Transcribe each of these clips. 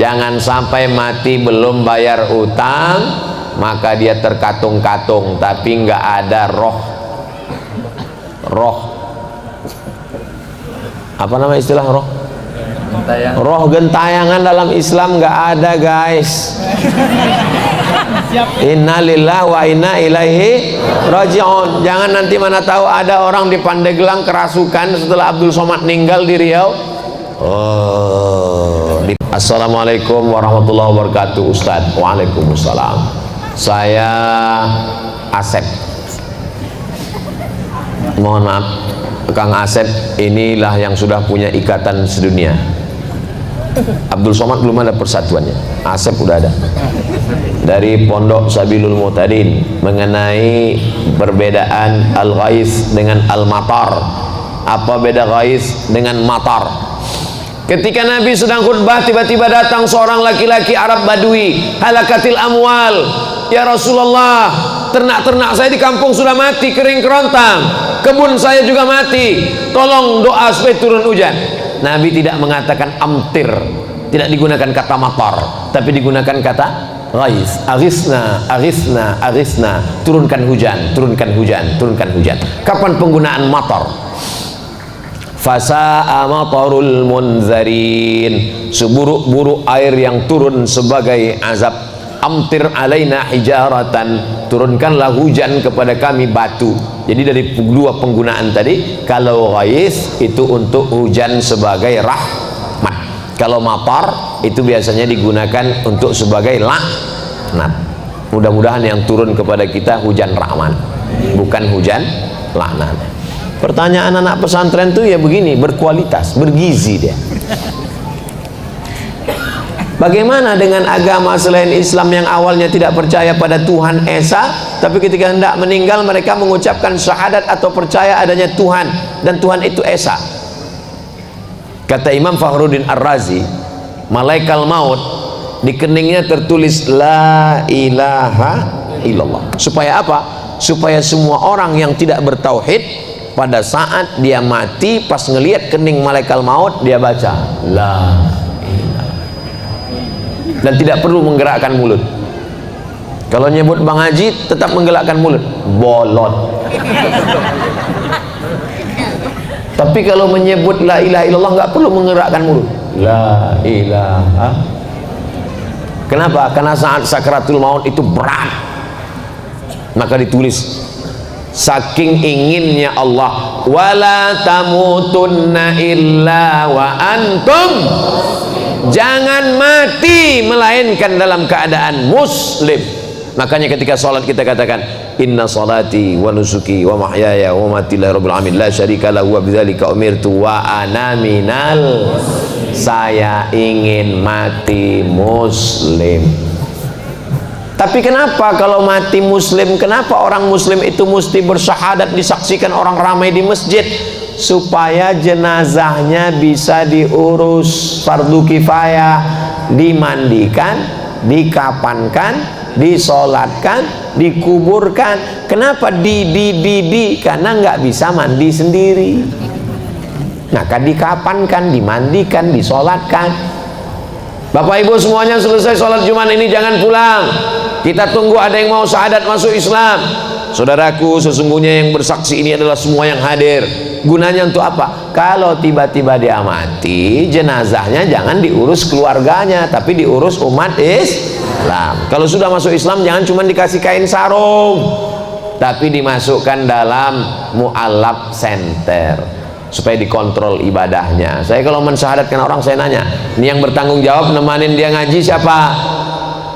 Jangan sampai mati belum bayar utang, maka dia terkatung-katung tapi nggak ada roh apa nama istilah roh? Roh gentayangan dalam Islam nggak ada, guys. Innalillahi wa inna ilaihi raji'un. Jangan nanti mana tahu ada orang di Pandeglang kerasukan setelah Abdul Somad meninggal di Riau. Assalamualaikum warahmatullahi wabarakatuh, Ustadz. Waalaikumsalam. Saya Asep. Mohon maaf, Kang Asep, inilah yang sudah punya ikatan sedunia. Abdul Somad belum ada persatuannya, Asep udah ada. Dari Pondok Sabilul Muhtadin mengenai perbedaan al-ghais dengan al-matar. Apa beda ghais dengan matar? Ketika Nabi sedang khutbah, tiba-tiba datang seorang laki-laki Arab Badui, halakatil amwal. Ya Rasulullah, ternak-ternak saya di kampung sudah mati, kering kerontang, kebun saya juga mati, tolong doa supaya turun hujan. Nabi tidak mengatakan amtir, tidak digunakan kata matar, tapi digunakan kata ghais. Aghisna, aghisna, aghisna, turunkan hujan, turunkan hujan, turunkan hujan. Kapan penggunaan matar? Fasa'a matarul munzarin, seburuk-buruk air yang turun sebagai azab. Amtir alaina hijaratan, turunkanlah hujan kepada kami batu. Jadi dari dua penggunaan tadi, kalau ghais itu untuk hujan sebagai rahmat, kalau matar itu biasanya digunakan untuk sebagai laknat. Mudah-mudahan yang turun kepada kita hujan rahmat, bukan hujan laknat. Pertanyaan anak pesantren tuh ya begini, berkualitas, bergizi dia. Bagaimana dengan agama selain Islam yang awalnya tidak percaya pada Tuhan Esa, tapi ketika hendak meninggal mereka mengucapkan syahadat atau percaya adanya Tuhan, dan Tuhan itu Esa. Kata Imam Fakhruddin Ar-Razi, malaikat maut di keningnya tertulis la ilaha illallah. Supaya apa? Supaya semua orang yang tidak bertauhid pada saat dia mati, pas ngelihat kening malaikat maut, dia baca la, dan tidak perlu menggerakkan mulut. Kalau nyebut Bang Haji tetap menggerakkan mulut, bolot. Tapi kalau menyebut la ilaha illallah nggak perlu menggerakkan mulut, la ilaha. Kenapa? Karena saat sakratul maut itu berat, maka ditulis saking inginnya Allah, wala tamutunna illa wa antum, jangan mati melainkan dalam keadaan muslim. Makanya ketika sholat kita katakan inna sholati wa nusuki wa mahyaya wa mamati lillahi rabbil alamin la syarika lahu wa bidzalika umirtu wa ana minal, saya ingin mati muslim. Tapi kenapa kalau mati muslim, kenapa orang muslim itu mesti bersyahadat disaksikan orang ramai di masjid? Supaya jenazahnya bisa diurus fardu kifayah, dimandikan, dikapankan, disolatkan, dikuburkan. Kenapa karena nggak bisa mandi sendiri, maka dikapankan, dimandikan, disolatkan. Bapak Ibu semuanya, selesai sholat Jumat ini jangan pulang, kita tunggu ada yang mau syahadat masuk Islam. Saudaraku, sesungguhnya yang bersaksi ini adalah semua yang hadir. Gunanya untuk apa? Kalau tiba-tiba dia mati, jenazahnya jangan diurus keluarganya, tapi diurus umat Islam. Kalau sudah masuk Islam, jangan cuma dikasih kain sarung, tapi dimasukkan dalam mu'alaf center supaya dikontrol ibadahnya. Saya kalau mensyahadatkan orang, saya nanya, ini yang bertanggung jawab nemanin dia ngaji siapa?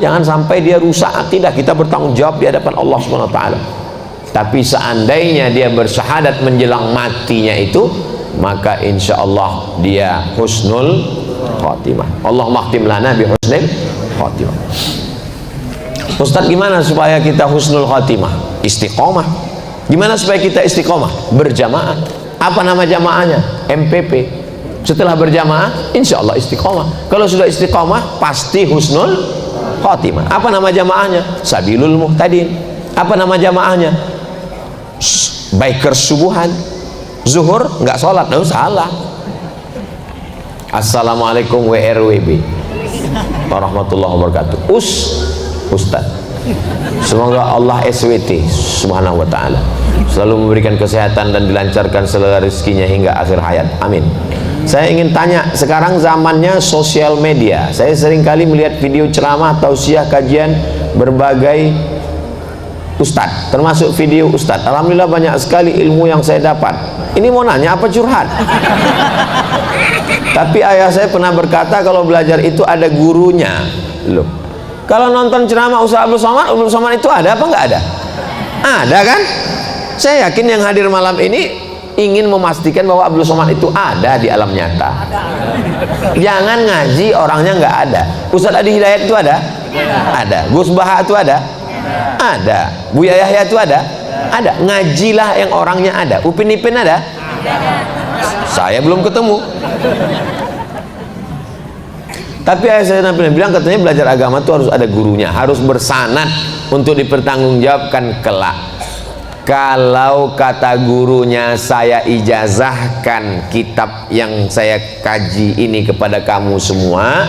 Jangan sampai dia rusak akidah. Kita bertanggung jawab di hadapan Allah Subhanahu wa taala. Tapi seandainya dia bersyahadat menjelang matinya itu, maka insya Allah dia husnul khatimah. Allah mahtim lana bi husnul khatimah. Ustaz, gimana supaya kita husnul khatimah? Istiqomah. Gimana supaya kita istiqomah? Berjamaah. Apa nama jamaahnya? MPP. Setelah berjamaah, insya Allah istiqomah. Kalau sudah istiqomah, pasti husnul khatimah. Apa nama jamaahnya? Sabilul Muhtadin. Apa nama jamaahnya? Bikers subuhan. Zuhur nggak sholat, salah. Assalamualaikum WRWB. warahmatullahi wabarakatuh. Ustaz. Semoga Allah SWT subhanahu wa ta'ala selalu memberikan kesehatan dan dilancarkan segala rezekinya hingga akhir hayat, amin. Saya ingin tanya, sekarang zamannya sosial media, saya sering kali melihat video ceramah, tausiah, kajian berbagai ustadz, termasuk video ustadz. Alhamdulillah banyak sekali ilmu yang saya dapat. Ini mau nanya apa curhat? Tapi ayah saya pernah berkata kalau belajar itu ada gurunya. Loh, kalau nonton ceramah Ustaz Abdul Somad itu ada apa nggak ada? Ada kan? Saya yakin yang hadir malam ini ingin memastikan bahwa Abdul Somad itu ada di alam nyata. Jangan ngaji orangnya nggak ada. Ustaz Adi Hidayat itu ada? Ada. Gus Baha itu ada? Ada. Buya Yahya itu ada? Ada. Ngajilah yang orangnya ada. Upin Ipin ada? Saya belum ketemu. Tapi ayah saya bilang katanya belajar agama itu harus ada gurunya, harus bersanad untuk dipertanggungjawabkan kelak. Kalau kata gurunya, saya ijazahkan kitab yang saya kaji ini kepada kamu semua,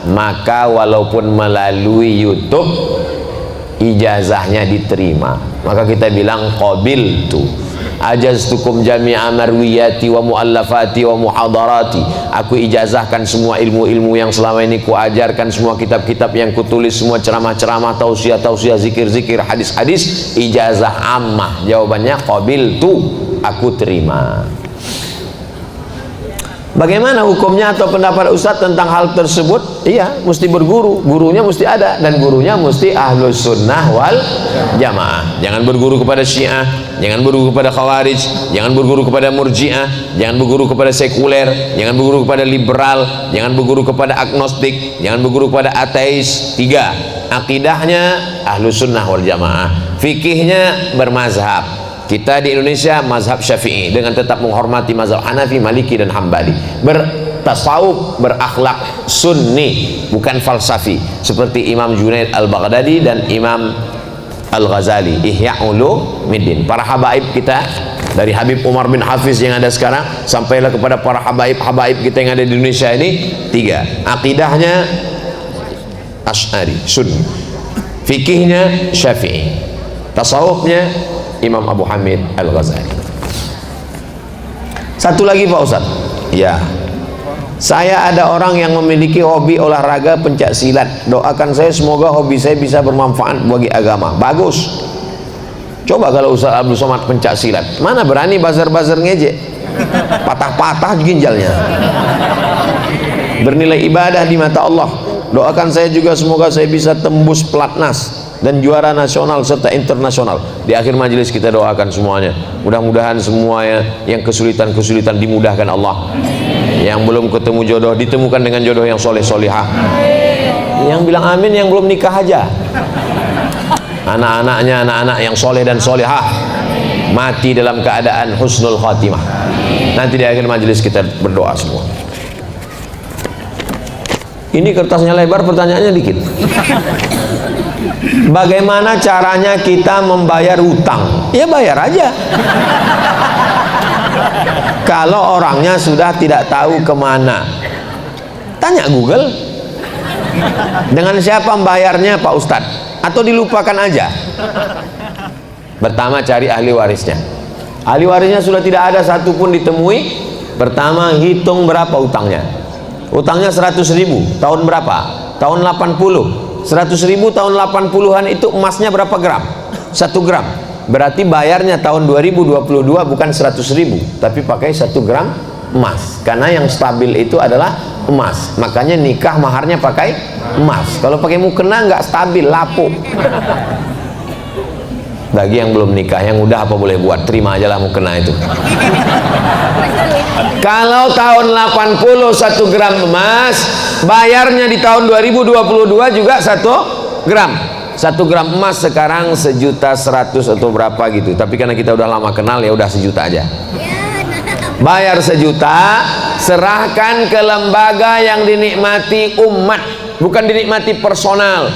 maka walaupun melalui YouTube ijazahnya diterima. Maka kita bilang qabiltu ajaztukum jami'a marwiyati wa muallafati wa muhadarati. Aku ijazahkan semua ilmu-ilmu yang selama ini ku ajarkan, semua kitab-kitab yang kutulis, semua ceramah-ceramah, tausiah-tausiah, zikir-zikir, hadis-hadis, ijazah ammah. Jawabannya qabiltu, aku terima. Bagaimana hukumnya atau pendapat Ustadz tentang hal tersebut? Iya, mesti berguru, gurunya mesti ada, dan gurunya mesti ahlus sunnah wal jamaah. Jangan berguru kepada Syiah, jangan berguru kepada Khawarij, jangan berguru kepada Murji'ah, jangan berguru kepada sekuler, jangan berguru kepada liberal, jangan berguru kepada agnostik, jangan berguru kepada ateis. 3, akidahnya ahlus sunnah wal jamaah, fikihnya bermazhab. Kita di Indonesia mazhab Syafi'i dengan tetap menghormati mazhab Hanafi, Maliki dan Hambali. Bertasawuf, berakhlak sunni, bukan falsafi, seperti Imam Junaid Al-Baghdadi dan Imam Al-Ghazali, Ihya Ulumuddin. Para habaib kita, dari Habib Umar bin Hafiz yang ada sekarang sampailah kepada para habaib kita yang ada di Indonesia ini. 3, akidahnya Asy'ari sunni, fikihnya Syafi'i, tasawufnya Imam Abu Hamid Al-Ghazali. Satu lagi Pak Ustaz, ya, saya ada orang yang memiliki hobi olahraga pencak silat. Doakan saya semoga hobi saya bisa bermanfaat bagi agama. Bagus. Coba kalau Ustaz Abdul Somad pencak silat, mana berani bazar-bazar ngejek, patah-patah ginjalnya. Bernilai ibadah di mata Allah. Doakan saya juga semoga saya bisa tembus pelatnas dan juara nasional serta internasional. Di akhir majelis kita doakan semuanya, mudah-mudahan semuanya yang kesulitan-kesulitan dimudahkan Allah, yang belum ketemu jodoh ditemukan dengan jodoh yang soleh solihah. Yang bilang amin yang belum nikah aja, anak-anaknya anak-anak yang soleh dan solihah mati dalam keadaan husnul khatimah. Nanti di akhir majelis kita berdoa semua. Ini kertasnya lebar, pertanyaannya dikit. Bagaimana caranya kita membayar hutang? Ya bayar aja. Kalau orangnya sudah tidak tahu kemana, tanya Google. Dengan siapa membayarnya Pak Ustadz? Atau dilupakan aja? Pertama cari ahli warisnya. Ahli warisnya sudah tidak ada satupun ditemui. Pertama hitung berapa hutangnya. Hutangnya 100.000, tahun berapa? Tahun 80. 100.000 tahun 80-an itu emasnya berapa gram? 1 gram. Berarti bayarnya tahun 2022 bukan 100.000, tapi pakai 1 gram emas. Karena yang stabil itu adalah emas. Makanya nikah maharnya pakai emas. Kalau pakai mukena nggak stabil, lapuk. Bagi yang belum nikah, yang udah apa boleh buat, terima aja lah mukena itu. Kalau tahun 80 1 gram emas, bayarnya di tahun 2022 juga 1 gram. 1 gram emas sekarang 1.100.000 atau berapa gitu. Tapi karena kita udah lama kenal ya udah 1 juta aja. Bayar 1 juta, serahkan ke lembaga yang dinikmati umat, bukan dinikmati personal.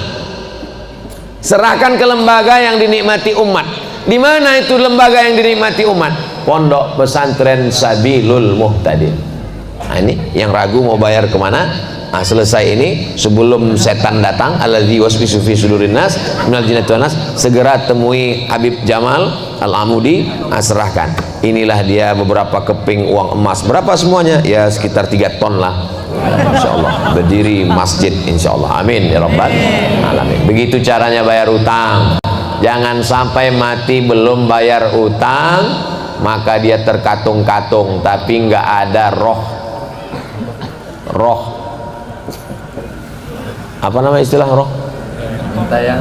Serahkan ke lembaga yang dinikmati umat. Di mana itu lembaga yang dinikmati umat? Pondok Pesantren Sabilul Muhtadin. Nah, ini yang ragu mau bayar kemana, Nah, selesai ini sebelum setan datang, alladzi waswisu fi sudurin nas minal jinnati wan nas, segera temui Habib Jamal Al-Amudi, serahkan. Inilah dia beberapa keping uang emas. Berapa semuanya? Ya sekitar 3 ton lah. Insyaallah berdiri masjid insyaallah. Amin ya rabbal alamin. Begitu caranya bayar utang. Jangan sampai mati belum bayar utang, maka dia terkatung-katung tapi nggak ada roh apa nama istilah roh?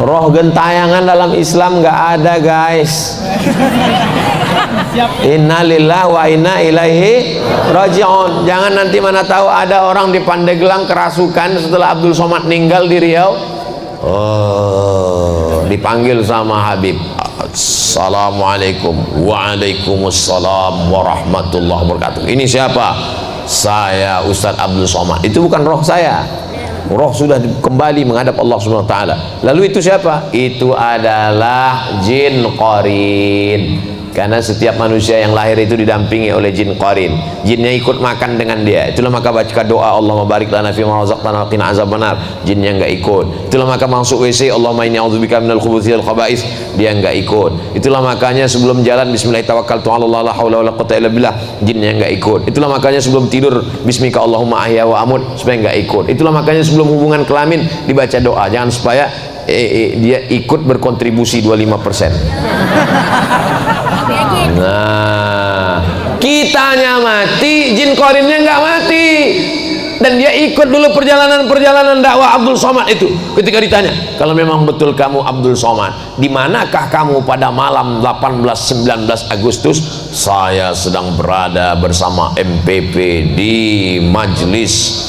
Roh gentayangan dalam Islam nggak ada, guys. Inna lillahi wa inna ilaihi raji'un. Jangan nanti mana tahu ada orang di Pandeglang kerasukan setelah Abdul Somad meninggal di Riau. Oh, dipanggil sama Habib. Assalamualaikum. Waalaikumsalam warahmatullahi wabarakatuh. Ini siapa? Saya Ustadz Abdul Somad. Itu bukan roh saya. Roh sudah kembali menghadap Allah Subhanahu wa taala. Lalu itu siapa? Itu adalah jin qarin. Karena setiap manusia yang lahir itu didampingi oleh jin qarin. Jinnya ikut makan dengan dia. Itulah maka baca doa Allahumma barik lana fi ma razaqtana wa qina azabannar. Jinnya enggak ikut. Itulah maka masuk WC Allahumma inni a'udzubika minal khubuthi wal khaba'is. Dia enggak ikut. Itulah makanya sebelum jalan bismillah tawakkaltu 'ala Allah la haula wala quwwata illa billah. Jinnya enggak ikut. Itulah makanya sebelum tidur bismika Allahumma ahya wa amut, supaya enggak ikut. Itulah makanya sebelum hubungan kelamin dibaca doa, jangan supaya dia ikut berkontribusi 25%. Nah, kitanya mati, jin qarinnya nggak mati, dan dia ikut dulu perjalanan dakwah Abdul Somad itu. Ketika ditanya, kalau memang betul kamu Abdul Somad, di manakah kamu pada malam 18-19 Agustus? Saya sedang berada bersama MPP di majelis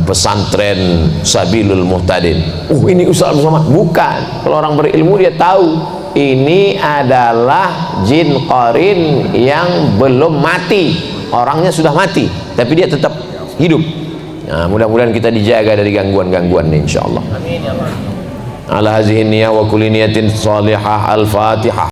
pesantren Sabilul Muhtadin. Ini Ustaz Abdul Somad? Bukan. Kalau orang berilmu dia tahu ini adalah jin qarin yang belum mati. Orangnya sudah mati tapi dia tetap hidup. Nah, mudah-mudahan kita dijaga dari gangguan-gangguan ini insyaallah. Amin ya Allah. Ala hazihi niyya wa kulli niyatin salihah. Al-Fatihah.